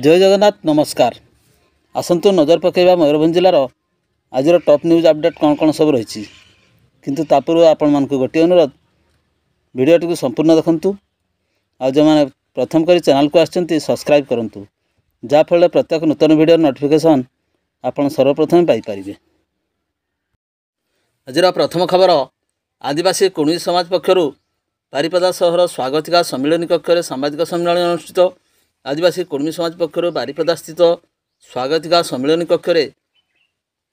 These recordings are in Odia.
जय जगन्नाथ नमस्कार। आसतु नजर पकेबा मयूरभंज जिलार आज टॉप न्यूज अपडेट कौन कौन सब रही किंतु तापूर्व आपण मानक गोटे अनुरोध वीडियोटी को संपूर्ण देखंतु आ जो मैंने प्रथम करी चैनल को आछंती सब्सक्राइब करंतु जाफल प्रत्येक नूतन वीडियो नोटिफिकेशन आपण सर्वप्रथम पाई परिबे। आज प्रथम खबर आदिवासी कुणबी समाज पक्षरु बारिपदा सहर स्वागतिका सम्मिलन कक्ष सांबादिक सम्मेलन अनुष्ठित। आदिवासी कुणबी समाज पक्षर बारिपदा स्थित स्वागतिका सम्मेलन कक्ष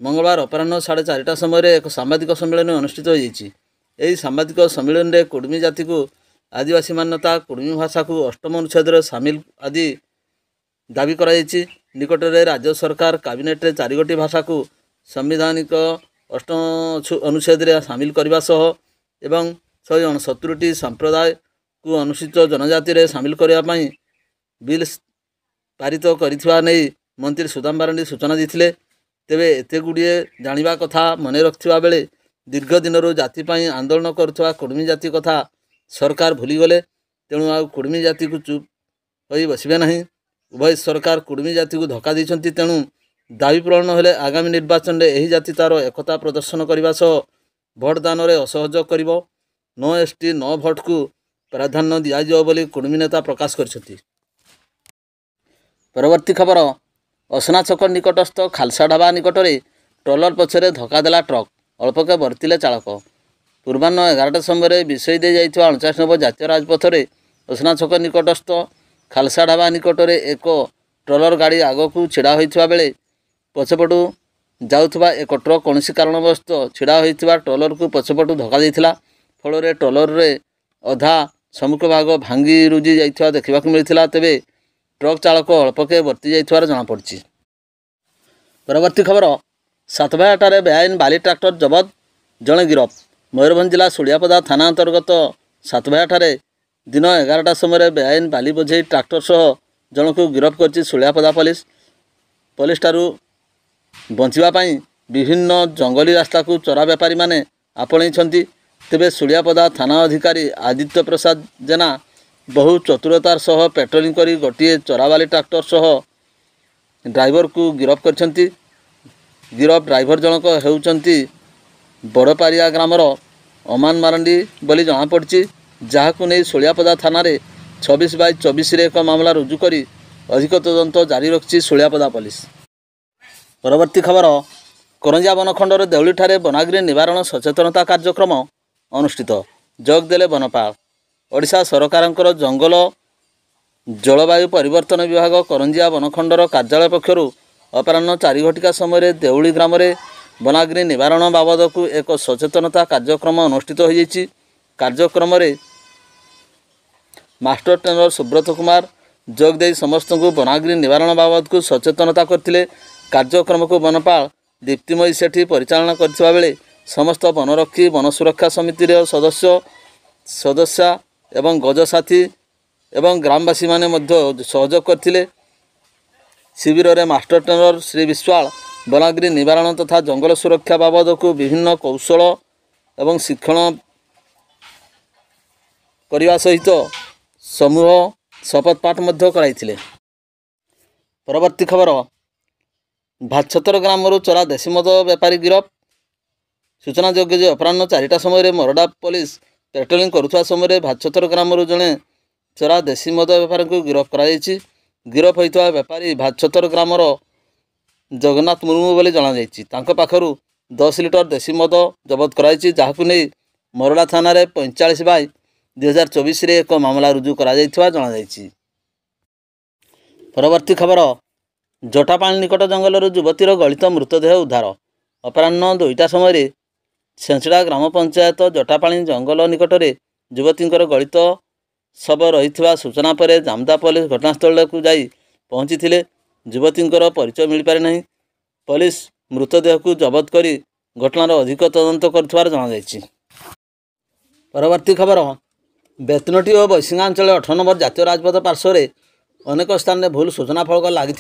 मंगलवार अपराह 4:30 समय एक सांबादिक सम्मेलन अनुष्ठित हो सांबादिक सम्मेलन में कुणबी जाति को आदिवासी मान्यता कुणबी भाषा को अष्टम अनुच्छेद सामिल आदि दाबी कर निकट में राज्य सरकार कैबिनेट 4 गोटी भाषा को संवैधानिक अष्टम अनुच्छेद सामिल करने एवं 169टी संप्रदाय को अनुसूचित जनजाति रे सामिल करने बिल पारित कर मंत्री सुदाम बारंडी सूचना देते। तेबे एते गुड़िए जानिबा कथा मन रखा बेले दीर्घ दिन जातिपाई आंदोलन करुवा कुणबी जाति कथा सरकार भूलीगले। तेणु आ कुणबी जाति को चुप हो बसबे नहीं। उभय सरकार कुणबी जाति को धक्का देते। तेणु दाबी पूरण हेले आगामी निर्वाचन में यही जाति तार एकता प्रदर्शन करने भोटदान में असहयोग कर नो एसटी नो भोट को प्राधान्य दिज्व बोली कुणबी नेता प्रकाश कर। परवर्ती खबर असना छक निकटस्थ खालसा ढाबा निकट में ट्रलर पछरे धक्का देला ट्रक अल्पके बर्तिले चालक। पूर्वाह्न 11टा समय विषय दे जाइथिबा 49 नंबर जातीय राजपथ में असना छक निकटस्थ खालसा ढाबा निकट में एक ट्रलर गाड़ी आग को छिड़ा होइथिबा बेले पछपटू जाउथिबा एक ट्रक कौन कारणवश छिड़ा होइथिबा ट्रलर को पछपटू धक्का देइथिला। फल ट्रलर रे अधा सम्मुख भाग भांगी रुजी जाइथिबा देखिबा मिलथिला। तेबे ट्रक चालक अल्पके बर्ती जाइथिबार जनापड़ी। परवर्ती खबर सातभाटारे बेआईन बाली ट्राक्टर जबत जड़े गिरफ। मयूरभंज जिला सुड़ियापदा थाना अंतर्गत सातभाटारे दिन 11टा समय बेआईन बाली बोझे ट्राक्टर सह जन को गिरफ कर सुड़ियापदा पुलिस ठारू बचाई विभिन्न जंगली रास्ता को चोरा बेपारी माने आपणई। तेबे सुड़ियापदा थाना अधिकारी आदित्य प्रसाद जेना बहु चतुरतार सह पेट्रोलिंग करी गोटे चोराबाली ट्राक्टर सह ड्राइवर को गिरफ कर। गिरफ ड्राइवर जनक होउचंती बड़पारिया ग्रामर अमान मारंडी बोली जनापड़ी। जहां नहीं सुड़ियापदा थाना 26/24 एक मामला रुजु करी अधिक तदंत जारी रखी सुड़ियापदा पुलिस। परवर्ती खबर करंजिया बनखंडर देउली ठारे वनाग्नि निवारण सचेतनता कार्यक्रम अनुष्ठित। जोगदेले वनपाल ओडिशा सरकारंकर जंगल जलवायु परिवर्तन विभाग करंजिया बनखंडर कार्यालय पक्षरु अपराह्न 4 घटिका समय देउली ग्राम में वनाग्नि निवारण बाबद को एक सचेतनता कार्यक्रम अनुष्ठित हो। कार्यक्रम में मास्टर ट्रेनर सुब्रत कुमार जोगदे समस्त को वनाग्नि निवारण बाबद को सचेतनता करथिले। कार्यक्रम को वनपाल दीप्तिमयी सेठी परिचालना करथिबा बेले समस्त वनरक्षी वन सुरक्षा समिति सदस्य एवं गजसाथी एवं ग्रामवासी माने मध्य सहयोग करथिले। शिविर में मास्टर ट्रेनर श्री विश्वाल वनाग्नि निवारण तथा जंगल सुरक्षा बाबद को विभिन्न कौशल एवं शिक्षण करने सहित समूह शपथ पाठ कराइथिले। परवर्ती खबर भातछतर ग्राम चोरा देशी मद बेपारी गिरफ। सूचना योग्य अपराह्न 4टा समय मरडा पुलिस पेट्रोलिंग करुवा समय भातछतर ग्राम जड़े चोरा देशी मद बेपारी को गिरफ कर। गिरफ होता बेपारी भातछतर ग्रामर जगन्नाथ मुर्मू बोली जनाई। पाखरु 10 लिटर देशी मद जबत कराई जहां नहीं मरडा थाना 45/2024 एक मामला रुजु करा जनाई। परवर्ती खबर जटापाणी निकट जंगल युवतीर गलित मृतदेह उद्धार। अपराह्न 2टा समय सेंसड़ा ग्राम पंचायत जटापाणी जंगल निकट में युवतींकर गलित शव रही सूचना पर जामदा पुलिस घटनास्थल को जाई पहुंची थिले। युवतींकर परिचय मिल पारे नहीं। पुलिस मृतदेह को जबत करी घटनार अधिक तदंत कर जनाई। परवर्ती खबर बेतनटी और बैसिंगांचल 18 नंबर जातीय राजपथ पार्श्व अनेक स्थान में भूल सूचना फलक लगी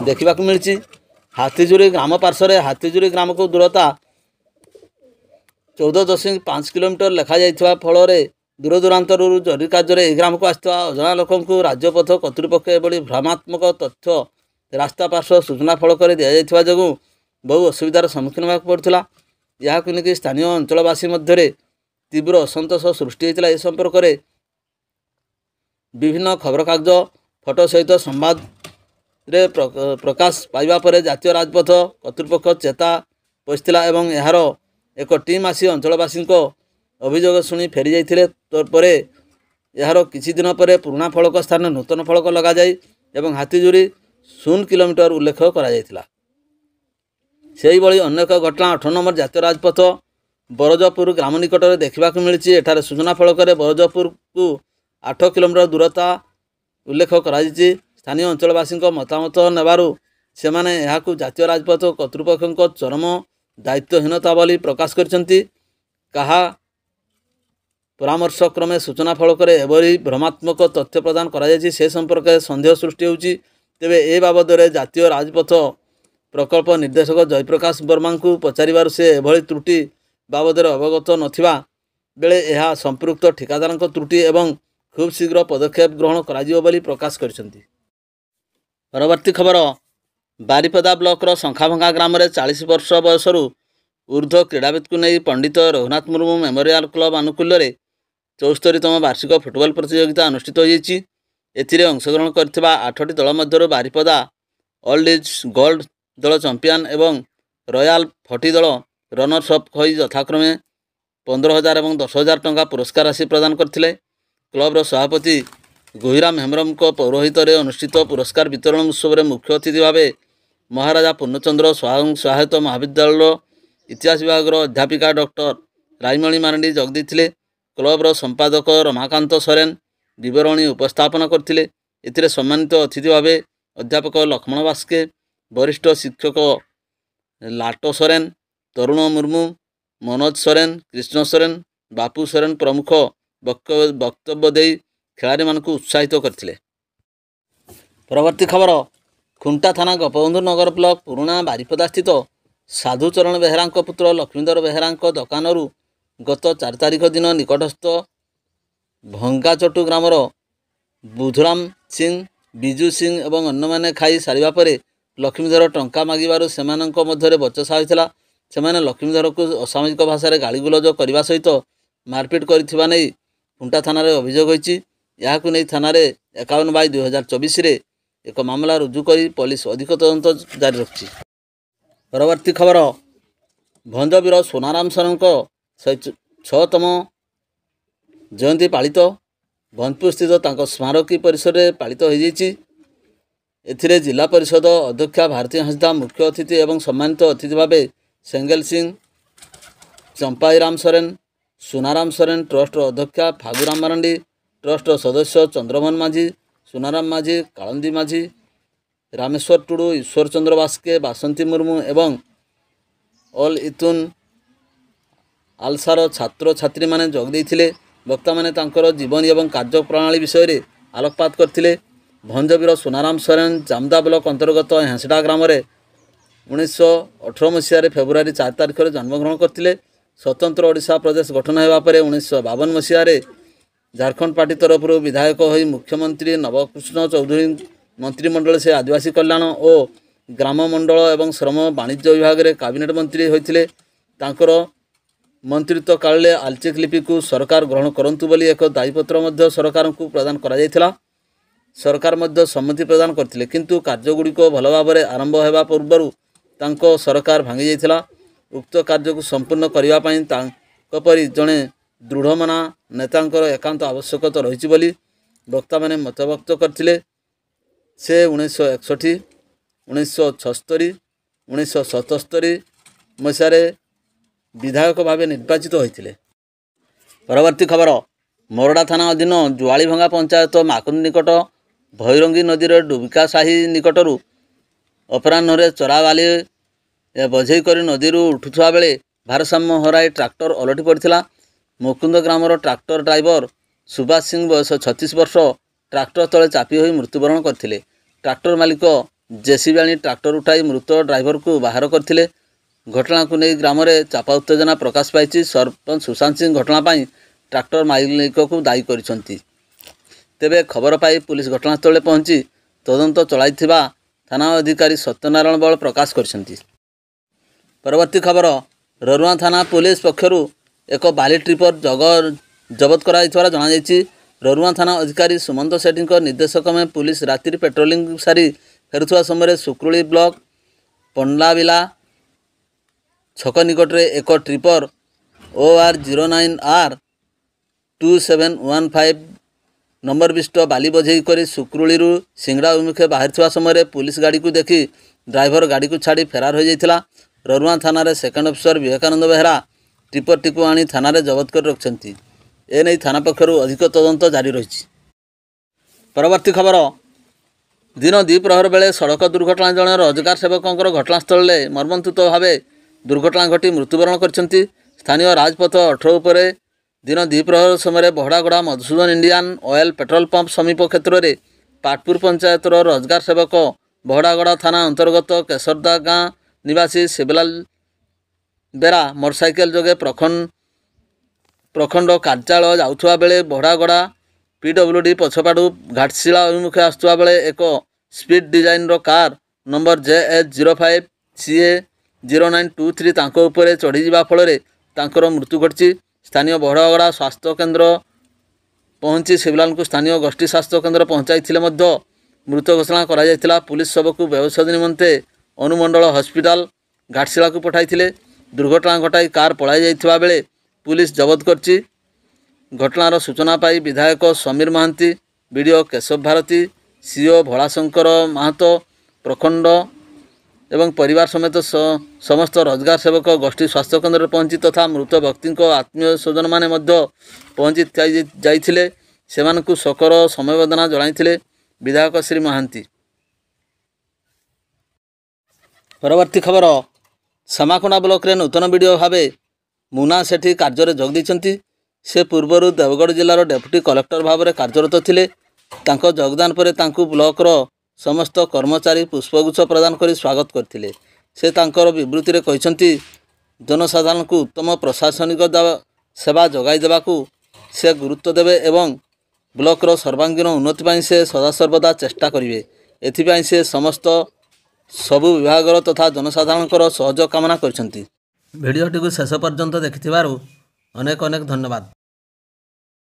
देखा मिली। हाथीजुरी ग्राम पार्श्व हाथीजुरी ग्राम को दूरता 14.5 किलोमीटर लेखा जाइथिबा फल ଦୂରଦୂରାନ୍ତରରୁ ଜରୁରୀ କାର୍ଯ୍ୟରେ ଏହି ଗ୍ରାମକୁ ଆସିଥିବା ଅଜଣା ଲୋକଙ୍କୁ ରାଜ୍ୟପଥ କର୍ତ୍ତୃପକ୍ଷ ଏଭଳି ଭ୍ରମାତ୍ମକ ତଥ୍ୟ ରାସ୍ତା ପାର୍ଶ୍ୱ ସୂଚନା ଫଳକରେ ଦିଆଯାଇଥିବା ଯୋଗୁଁ ବହୁ ଅସୁବିଧାର ସମ୍ମୁଖୀନ ହେବାକୁ ପଡ଼ୁଥିଲା। ଏହାକୁ ନେଇ ସ୍ଥାନୀୟ ଅଞ୍ଚଳବାସୀ ମଧ୍ୟରେ ତୀବ୍ର ଅସନ୍ତୋଷ ସୃଷ୍ଟି ହୋଇଥିଲା। ଏ ସମ୍ପର୍କରେ ବିଭିନ୍ନ ଖବରକାଗଜ ଫଟୋ ସହିତ ସମ୍ବାଦରେ ପ୍ରକାଶ ପାଇବା ପରେ ଜାତୀୟ ରାଜପଥ କର୍ତ୍ତୃପକ୍ଷ ଚେତା ବସିଥିଲା ଏବଂ ଏହାର ଏକ ଟିମ୍ ଆସି ଅଞ୍ଚଳବାସୀଙ୍କ ଅଭିଯୋଗ ଶୁଣି ଫେରି ଯାଇଥିଲେ। ପରେ ଏହାର କିଛି ଦିନ ପରେ ପୁରୁଣା ଫଳକ ସ୍ଥାନରେ ନୂତନ ଫଳକ ଲଗାଯାଇ ଏବଂ ହାତୀଜୁରି 0 କିଲୋମିଟର ଉଲ୍ଲେଖ କରାଯାଇଥିଲା। ସେହିଭଳି ଅନ୍ୟ ଏକ ଘଟଣା 18 ନମ୍ବର ଜାତୀୟ ରାଜପଥ ବରଜପୁର ଗ୍ରାମ ନିକଟରେ ଦେଖିବାକୁ ମିଳିଛି। ଏଠାରେ ସୂଚନା ଫଳକରେ ବରଜପୁରକୁ 8 କିଲୋମିଟର ଦୂରତା ଉଲ୍ଲେଖ କରାଯାଇଛି। ସ୍ଥାନୀୟ ଅଞ୍ଚଳବାସୀଙ୍କ ମତାମତ ନେବାରୁ ସେମାନେ ଏହାକୁ ଜାତୀୟ ରାଜପଥ କର୍ତ୍ତୃପକ୍ଷଙ୍କ ଚରମ ଦାୟିତ୍ୱହୀନତା ବୋଲି ପ୍ରକାଶ କରିଛନ୍ତି। କାହା ପରାମର୍ଶକ୍ରମେ ସୂଚନା ଫଳକରେ ଏଭଳି ଭ୍ରମାତ୍ମକ ତଥ୍ୟ ପ୍ରଦାନ କରାଯାଇଛି ସେ ସମ୍ପର୍କରେ ସନ୍ଦେହ ସୃଷ୍ଟି ହେଉଛି। ତେବେ ଏ ବାବଦରେ ଜାତୀୟ ରାଜପଥ ପ୍ରକଳ୍ପ ନିର୍ଦ୍ଦେଶକ ଜୟପ୍ରକାଶ ବର୍ମାଙ୍କୁ ପଚାରିବାରୁ ସେ ଏଭଳି ତ୍ରୁଟି ବାବଦରେ ଅବଗତ ନଥିବା ବେଳେ ଏହା ସମ୍ପୃକ୍ତ ଠିକାଦାରଙ୍କ ତ୍ରୁଟି ଏବଂ ଖୁବ୍ ଶୀଘ୍ର ପଦକ୍ଷେପ ଗ୍ରହଣ କରାଯିବ ବୋଲି ପ୍ରକାଶ କରିଛନ୍ତି। ପରବର୍ତ୍ତୀ ଖବର, ବାରିପଦା ବ୍ଲକର ଶଙ୍ଖାଭଙ୍ଗା ଗ୍ରାମରେ 40 ବର୍ଷ ବୟସରୁ ଊର୍ଦ୍ଧ୍ୱ କ୍ରୀଡ଼ାବିତଙ୍କୁ ନେଇ ପଣ୍ଡିତ ରଘୁନାଥ ମୁର୍ମୁ ମେମୋରିଆଲ କ୍ଲବ ଆନୁକୂଲ୍ୟରେ 74ତମ ବାର୍ଷିକ ଫୁଟବଲ ପ୍ରତିଯୋଗିତା ଅନୁଷ୍ଠିତ ହୋଇଯାଇଛି। ଏଥିରେ ଅଂଶଗ୍ରହଣ କରିଥିବା 8ଟି ଦଳ ମଧ୍ୟରୁ ବାରିପଦା ଓଲ୍ଡ ଇଜ୍ ଗୋଲ୍ଡ ଦଳ ଚମ୍ପିଆନ ଏବଂ ରୟାଲ ଫଟି ଦଳ ରନର୍ସ ଅପ୍ ହୋଇ ଯଥାକ୍ରମେ 15,000 ଏବଂ 10,000 ଟଙ୍କା ପୁରସ୍କାର ରାଶି ପ୍ରଦାନ କରିଥିଲେ। କ୍ଲବର ସଭାପତି ଗୁହିରାମ ହେମ୍ବ୍ରମଙ୍କ ପୌରୋହିତ୍ୟରେ ଅନୁଷ୍ଠିତ ପୁରସ୍କାର ବିତରଣ ଉତ୍ସବରେ ମୁଖ୍ୟ ଅତିଥି ଭାବେ ମହାରାଜା ପୂର୍ଣ୍ଣଚନ୍ଦ୍ର ସହାୟତ ମହାବିଦ୍ୟାଳୟର ଇତିହାସ ବିଭାଗର ଅଧ୍ୟାପିକା ଡକ୍ଟର ରାଇମଣି ମାରାଣ୍ଡି ଯୋଗ ଦେଇଥିଲେ। କ୍ଲବର ସମ୍ପାଦକ ରମାକାନ୍ତ ସରେନ ବିବରଣୀ ଉପସ୍ଥାପନ କରିଥିଲେ। ଏଥିରେ ସମ୍ମାନିତ ଅତିଥି ଭାବେ ଅଧ୍ୟାପକ ଲକ୍ଷ୍ମଣ ବାସ୍କେ, ବରିଷ୍ଠ ଶିକ୍ଷକ ଲାଟୋ ସରେନ, ତରୁଣ ମୁର୍ମୁ, ମନୋଜ ସରେନ, କୃଷ୍ଣ ସରେନ, ବାପୁ ସରେନ ପ୍ରମୁଖ ବକ୍ତବ୍ୟ ଦେଇ ଖେଳାଳୀମାନଙ୍କୁ ଉତ୍ସାହିତ କରିଥିଲେ। ପରବର୍ତ୍ତୀ ଖବର, ଖୁଣ୍ଟା ଥାନା ଗୋପବନ୍ଧୁ ନଗର ବ୍ଲକ ପୁରୁଣା ବାରିପଦା ସ୍ଥିତ ସାଧୁଚରଣ ବେହେରାଙ୍କ ପୁତ୍ର ଲକ୍ଷ୍ମୀଧର ବେହେରାଙ୍କ ଦୋକାନରୁ ଗତ 4 ତାରିଖ ଦିନ ନିକଟସ୍ଥ ଭଙ୍ଗାଚଟୁ ଗ୍ରାମର ବୁଧୁରାମ ସିଂ, ବିଜୁ ସିଂ ଏବଂ ଅନ୍ୟମାନେ ଖାଇ ସାରିବା ପରେ ଲକ୍ଷ୍ମୀଧର ଟଙ୍କା ମାଗିବାରୁ ସେମାନଙ୍କ ମଧ୍ୟରେ ବଚସା ହୋଇଥିଲା। ସେମାନେ ଲକ୍ଷ୍ମୀଧରକୁ ଅସାମାଜିକ ଭାଷାରେ ଗାଳିଗୁଲଜ କରିବା ସହିତ ମାରପିଟ କରିଥିବା ନେଇ ଖୁଣ୍ଟା ଥାନାରେ ଅଭିଯୋଗ ହୋଇଛି। ଏହାକୁ ନେଇ ଥାନାରେ 51/2024ରେ ଏକ ମାମଲା ରୁଜୁ କରି ପୋଲିସ ଅଧିକ ତଦନ୍ତ ଜାରି ରଖିଛି। ପରବର୍ତ୍ତୀ ଖବର, ଭଞ୍ଜବୀର ସୁନାରାମ ସରଙ୍କ 6ତମ ଜୟନ୍ତୀ ପାଳିତ ଭଞ୍ଜପୁର ସ୍ଥିତ ତାଙ୍କ ସ୍ମାରକୀ ପରିସରରେ ପାଳିତ ହୋଇଯାଇଛି। ଏଥିରେ ଜିଲ୍ଲା ପରିଷଦ ଅଧ୍ୟକ୍ଷା ଭାରତୀ ହାଁସଦା ମୁଖ୍ୟ ଅତିଥି ଏବଂ ସମ୍ମାନିତ ଅତିଥି ଭାବେ ସେଙ୍ଗେଲ ସିଂ, ଚମ୍ପାଇରାମ ସରେନ, ସୁନାରାମ ସରେନ, ଟ୍ରଷ୍ଟର ଅଧ୍ୟକ୍ଷା ଫାଗୁରାମ ମାରାଣ୍ଡି, ଟ୍ରଷ୍ଟର ସଦସ୍ୟ ଚନ୍ଦ୍ରମୋହନ ମାଝୀ, ସୁନାରାମ ମାଝୀ, କାଳନ୍ଦୀ ମାଝୀ, ରାମେଶ୍ୱର ଟୁଡୁ, ଈଶ୍ୱର ଚନ୍ଦ୍ର ବାସ୍କେ, ବାସନ୍ତୀ ମୁର୍ମୁ ଏବଂ ଅଲ ଇତୁନ ଆଲସାର ଛାତ୍ରଛାତ୍ରୀମାନେ ଯୋଗ ଦେଇଥିଲେ। ବକ୍ତାମାନେ ତାଙ୍କର ଜୀବନୀ ଏବଂ କାର୍ଯ୍ୟ ପ୍ରଣାଳୀ ବିଷୟରେ ଆଲୋକପାତ କରିଥିଲେ। ଭଞ୍ଜବୀର ସୁନାରାମ ସରେନ ଜାମଦା ବ୍ଲକ ଅନ୍ତର୍ଗତ ହେଁସଡ଼ା ଗ୍ରାମରେ 1918 ମସିହାରେ ଫେବୃଆରୀ 4 ତାରିଖରେ ଜନ୍ମଗ୍ରହଣ କରିଥିଲେ। ସ୍ୱତନ୍ତ୍ର ଓଡ଼ିଶା ପ୍ରଦେଶ ଗଠନ ହେବା ପରେ 1952 ମସିହାରେ ଝାଡ଼ଖଣ୍ଡ ପାର୍ଟି ତରଫରୁ ବିଧାୟକ ହୋଇ ମୁଖ୍ୟମନ୍ତ୍ରୀ ନବକୃଷ୍ଣ ଚୌଧୁରୀ ମନ୍ତ୍ରିମଣ୍ଡଳରେ ସେ ଆଦିବାସୀ କଲ୍ୟାଣ ଓ ଗ୍ରାମ ମଣ୍ଡଳ ଏବଂ ଶ୍ରମ ବାଣିଜ୍ୟ ବିଭାଗରେ କ୍ୟାବିନେଟ୍ ମନ୍ତ୍ରୀ ହୋଇଥିଲେ। ତାଙ୍କର ମନ୍ତ୍ରିତ୍ୱ କାଳରେ ଆଲଚିକ୍ ଲିପିକୁ ସରକାର ଗ୍ରହଣ କରନ୍ତୁ ବୋଲି ଏକ ଦାବିପତ୍ର ମଧ୍ୟ ସରକାରଙ୍କୁ ପ୍ରଦାନ କରାଯାଇଥିଲା। ସରକାର ମଧ୍ୟ ସମ୍ମତି ପ୍ରଦାନ କରିଥିଲେ, କିନ୍ତୁ କାର୍ଯ୍ୟଗୁଡ଼ିକ ଭଲ ଭାବରେ ଆରମ୍ଭ ହେବା ପୂର୍ବରୁ ତାଙ୍କ ସରକାର ଭାଙ୍ଗି ଯାଇଥିଲା। ଉକ୍ତ କାର୍ଯ୍ୟକୁ ସମ୍ପୂର୍ଣ୍ଣ କରିବା ପାଇଁ ତାଙ୍କ ପରି ଜଣେ ଦୃଢ଼ମନା ନେତାଙ୍କର ଏକାନ୍ତ ଆବଶ୍ୟକତା ରହିଛି ବୋଲି ବକ୍ତାମାନେ ମତବ୍ୟକ୍ତ କରିଥିଲେ। ସେ 1961, 1976, 1977 ମସିହାରେ ବିଧାୟକ ଭାବେ ନିର୍ବାଚିତ ହୋଇଥିଲେ। ପରବର୍ତ୍ତୀ ଖବର, ମୋରଡ଼ା ଥାନା ଅଧୀନ ଜୁଆଳିଭଙ୍ଗା ପଞ୍ଚାୟତ ମାକୁଣ୍ଡ ନିକଟ ଭୈରଙ୍ଗୀ ନଦୀର ଡୁବିକା ସାହି ନିକଟରୁ ଅପରାହ୍ନରେ ଚୋରାବାଲି ବୋଝେଇ କରି ନଦୀରୁ ଉଠୁଥିବା ବେଳେ ଭାରସାମ୍ୟ ହରାଇ ଟ୍ରାକ୍ଟର ଓଲଟି ପଡ଼ିଥିଲା। ମୁକୁନ୍ଦ ଗ୍ରାମର ଟ୍ରାକ୍ଟର ଡ୍ରାଇଭର ସୁଭାଷ ସିଂ ବୟସ 36 ବର୍ଷ ଟ୍ରାକ୍ଟର ତଳେ ଚାପି ହୋଇ ମୃତ୍ୟୁବରଣ କରିଥିଲେ। ଟ୍ରାକ୍ଟର ମାଲିକ ଜେସିବି ଆଣି ଟ୍ରାକ୍ଟର ଉଠାଇ ମୃତ ଡ୍ରାଇଭରକୁ ବାହାର କରିଥିଲେ। ଘଟଣାକୁ ନେଇ ଗ୍ରାମରେ ଚାପା ଉତ୍ତେଜନା ପ୍ରକାଶ ପାଇଛି। ସରପଞ୍ଚ ସୁଶାନ୍ତ ସିଂ ଘଟଣା ପାଇଁ ट्राक्टर मालिकକୁ ଦାୟୀ କରିଛନ୍ତି। ତେବେ ଖବର ପାଇ ପୁଲିସ ଘଟଣାସ୍ଥଳରେ ପହଞ୍ଚି ତଦନ୍ତ ଚଳାଇଥିବା ଥାନା ଅଧିକାରୀ ସତ୍ୟନାରାୟଣ ବଳ ପ୍ରକାଶ କରିଛନ୍ତି। ପରବର୍ତ୍ତୀ ଖବର, ରରୁଆଁ ଥାନା ପୁଲିସ ପକ୍ଷରୁ ଏକ ବାଲି ଟ୍ରିପର ଜବତ କରାଯାଇଥିବାର ଜଣାଯାଇଛି। ରରୁଆଁ ଥାନା ଅଧିକାରୀ ସୁମନ୍ତ ସେଠୀଙ୍କ ନିର୍ଦ୍ଦେଶକ୍ରମେ ପୁଲିସ ରାତିରେ ପେଟ୍ରୋଲିଂ ସାରି ଫେରୁଥିବା ସମୟରେ ସୁକ୍ରୁଳି ବ୍ଲକ ପଣ୍ଡାବିଲା ଛକ ନିକଟରେ ଏକ ଟ୍ରିପର OR09R2715 ନମ୍ବର ବିଶିଷ୍ଟ ବାଲି ବୋଝେଇ କରି ସୁକ୍ରୁଳିରୁ ସିଙ୍ଗଡ଼ା ଅଭିମୁଖେ ବାହାରିଥିବା ସମୟରେ ପୁଲିସ ଗାଡ଼ିକୁ ଦେଖି ଡ୍ରାଇଭର ଗାଡ଼ିକୁ ଛାଡ଼ି ଫେରାର ହୋଇଯାଇଥିଲା। ରରୁଆଁ ଥାନାରେ ସେକେଣ୍ଡ ଅଫିସର ବିବେକାନନ୍ଦ ବେହେରା ଟ୍ରିପରଟିକୁ ଆଣି ଥାନାରେ ଜବତ କରି ରଖିଛନ୍ତି। ଏନେଇ ଥାନା ପକ୍ଷରୁ ଅଧିକ ତଦନ୍ତ ଜାରି ରହିଛି। ପରବର୍ତ୍ତୀ ଖବର, ଦିନ ଦ୍ୱିପ୍ରହର ବେଳେ ସଡ଼କ ଦୁର୍ଘଟଣା ଜଣେ ରୋଜଗାର ସେବକଙ୍କର ଘଟଣାସ୍ଥଳରେ ମର୍ମନ୍ତୁଦ ଭାବେ ଦୁର୍ଘଟଣା ଘଟି ମୃତ୍ୟୁବରଣ କରିଛନ୍ତି। ସ୍ଥାନୀୟ ରାଜପଥ 18 ଉପରେ ଦିନ ଦ୍ୱିପ୍ରହର ସମୟରେ Bahadagada Madhusudan Indian oil petrol pump ସମୀପ କ୍ଷେତ୍ରରେ ପାଟପୁର ପଞ୍ଚାୟତର ରୋଜଗାର ସେବକ ବହଡ଼ାଗଡ଼ା ଥାନା ଅନ୍ତର୍ଗତ କେଶରଦା ଗାଁ ନିବାସୀ ଶିବଲାଲ ବେରା ମୋଟରସାଇକେଲ ଯୋଗେ ପ୍ରଖଣ୍ଡ କାର୍ଯ୍ୟାଳୟ ଯାଉଥିବା ବେଳେ ବହଡ଼ାଗଡ଼ା PWD ପଛପାଟୁ ଘାଟଶିଳା ଅଭିମୁଖେ ଆସୁଥିବା ବେଳେ ଏକ ସ୍ପିଡ୍ ଡିଜାଇନର କାର୍ ନମ୍ବର JH05CA0923 ତାଙ୍କ ଉପରେ ଚଢ଼ିଯିବା ଫଳରେ ତାଙ୍କର ମୃତ୍ୟୁ ଘଟିଛି। ସ୍ଥାନୀୟ ବହଡ଼ାଗଡ଼ା ସ୍ୱାସ୍ଥ୍ୟ କେନ୍ଦ୍ର ପହଞ୍ଚି ଶିବଲାଲଙ୍କୁ ସ୍ଥାନୀୟ ଗୋଷ୍ଠୀ ସ୍ୱାସ୍ଥ୍ୟ କେନ୍ଦ୍ର ପହଞ୍ଚାଇଥିଲେ ମଧ୍ୟ ମୃତ ଘୋଷଣା କରାଯାଇଥିଲା। ପୁଲିସ ଶବକୁ ବ୍ୟବଚ୍ଛେଦ ନିମନ୍ତେ ଅନୁମଣ୍ଡଳ ହସ୍ପିଟାଲ ଘାଟଶିଳାକୁ ପଠାଇଥିଲେ। ଦୁର୍ଘଟଣା ଘଟାଇ କାର୍ ପଳାଇ ଯାଇଥିବା ବେଳେ ପୁଲିସ ଜବତ କରିଛି। ଘଟଣାର ସୂଚନା ପାଇ ବିଧାୟକ ସମୀର ମହାନ୍ତି, ବିଡ଼ିଓ କେଶବ ଭାରତୀ, CO ଭୋଳାଶଙ୍କର ମାହାतो ପ୍ରଖଣ୍ଡ ଏବଂ ପରିବାର ସମେତ ସମସ୍ତ ରୋଜଗାର ସେବକ ଗୋଷ୍ଠୀ ସ୍ୱାସ୍ଥ୍ୟ କେନ୍ଦ୍ରରେ ପହଞ୍ଚି ତଥା ମୃତ ବ୍ୟକ୍ତିଙ୍କ ଆତ୍ମୀୟ ସ୍ୱଜନମାନେ ମଧ୍ୟ ପହଞ୍ଚି ଯାଇଥିଲେ। ସେମାନଙ୍କୁ ଶୋକର ସମବେଦନା ଜଣାଇଥିଲେ ବିଧାୟକ ଶ୍ରୀ ମହାନ୍ତି। ପରବର୍ତ୍ତୀ ଖବର, ସାମାକୋଣ୍ଡା ବ୍ଲକରେ ନୂତନ ବିଡ଼ିଓ ଭାବେ ମୁନା ସେଠୀ କାର୍ଯ୍ୟରେ ଯୋଗ ଦେଇଛନ୍ତି। ସେ ପୂର୍ବରୁ ଦେବଗଡ଼ ଜିଲ୍ଲାର ଡେପୁଟି କଲେକ୍ଟର ଭାବରେ କାର୍ଯ୍ୟରତ ଥିଲେ। ତାଙ୍କ ଯୋଗଦାନ ପରେ ତାଙ୍କୁ ବ୍ଲକର ସମସ୍ତ କର୍ମଚାରୀ ପୁଷ୍ପଗୁଚ୍ଛ ପ୍ରଦାନ କରି ସ୍ୱାଗତ କରିଥିଲେ। ସେ ତାଙ୍କର ବିବୃତ୍ତିରେ କହିଛନ୍ତି, ଜନସାଧାରଣଙ୍କୁ ଉତ୍ତମ ପ୍ରଶାସନିକ ସେବା ଯୋଗାଇ ଦେବାକୁ ସେ ଗୁରୁତ୍ୱ ଦେବେ ଏବଂ ବ୍ଲକର ସର୍ବାଙ୍ଗୀନ ଉନ୍ନତି ପାଇଁ ସେ ସଦାସର୍ବଦା ଚେଷ୍ଟା କରିବେ। ଏଥିପାଇଁ ସେ ସବୁ ବିଭାଗର ତଥା ଜନସାଧାରଣଙ୍କର ସହଯୋଗ କାମନା କରିଛନ୍ତି। ଭିଡ଼ିଓଟିକୁ ଶେଷ ପର୍ଯ୍ୟନ୍ତ ଦେଖିଥିବାରୁ ଅନେକ ଧନ୍ୟବାଦ।